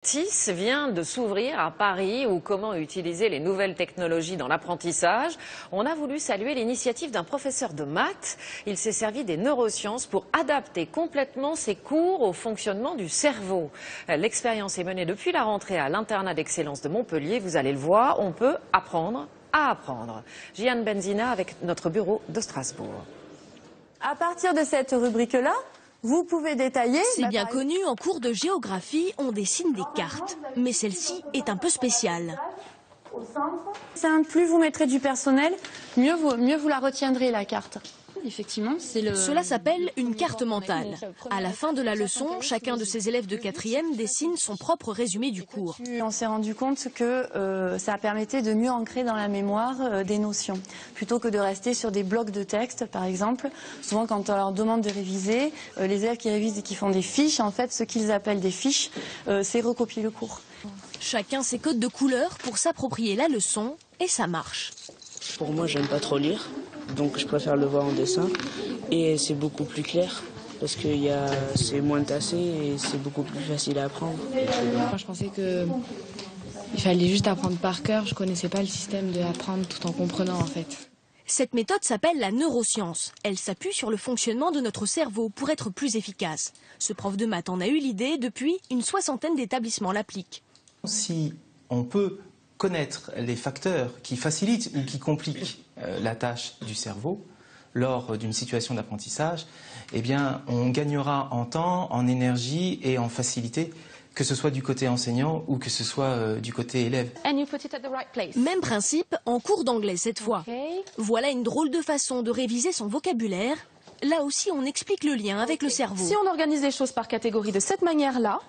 TIS vient de s'ouvrir à Paris où comment utiliser les nouvelles technologies dans l'apprentissage. On a voulu saluer l'initiative d'un professeur de maths. Il s'est servi des neurosciences pour adapter complètement ses cours au fonctionnement du cerveau. L'expérience est menée depuis la rentrée à l'internat d'excellence de Montpellier. Vous allez le voir, on peut apprendre à apprendre. Jeanne Benzina avec notre bureau de Strasbourg. À partir de cette rubrique-là, vous pouvez détailler. C'est bien connu, en cours de géographie, on dessine des cartes. Mais celle-ci est un peu spéciale. Plus vous mettrez du personnel, mieux vous la retiendrez, la carte. Effectivement, Cela s'appelle une carte mentale. À la fin de la leçon, chacun de ses élèves de 4e dessine son propre résumé du cours. On s'est rendu compte que ça permettait de mieux ancrer dans la mémoire des notions. Plutôt que de rester sur des blocs de texte, par exemple. Souvent, quand on leur demande de réviser, les élèves qui révisent et qui font des fiches, en fait, ce qu'ils appellent des fiches, c'est recopier le cours. Chacun ses codes de couleurs pour s'approprier la leçon, et ça marche. Pour moi, j'aime pas trop lire, donc je préfère le voir en dessin. Et c'est beaucoup plus clair, parce que c'est moins tassé et c'est beaucoup plus facile à apprendre. Moi, je pensais qu'il fallait juste apprendre par cœur. Je connaissais pas le système de apprendre tout en comprenant, en fait. Cette méthode s'appelle la neuroscience. Elle s'appuie sur le fonctionnement de notre cerveau pour être plus efficace. Ce prof de maths en a eu l'idée. Depuis, une 60aine d'établissements l'appliquent. Si on peut connaître les facteurs qui facilitent ou qui compliquent la tâche du cerveau lors d'une situation d'apprentissage, eh bien, on gagnera en temps, en énergie et en facilité, que ce soit du côté enseignant ou que ce soit du côté élève. Même principe, en cours d'anglais cette fois. Voilà une drôle de façon de réviser son vocabulaire. Là aussi, on explique le lien avec le cerveau. Si on organise les choses par catégorie de cette manière-là,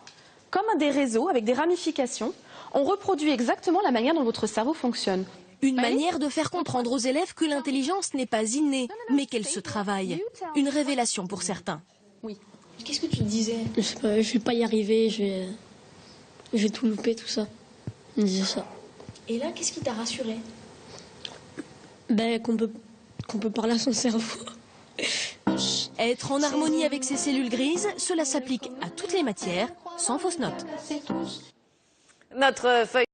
comme des réseaux avec des ramifications, on reproduit exactement la manière dont votre cerveau fonctionne. Une manière de faire comprendre aux élèves que l'intelligence n'est pas innée, mais qu'elle se travaille. Une révélation pour certains. Oui. Qu'est-ce que tu te disais? Je sais pas, je vais pas y arriver, je vais tout louper, tout ça. On disait ça. Et là, qu'est-ce qui t'a rassuré? Ben, qu'on peut parler à son cerveau. Être en harmonie avec ses cellules grises, cela s'applique à toutes les matières, sans fausse note. Notre feuille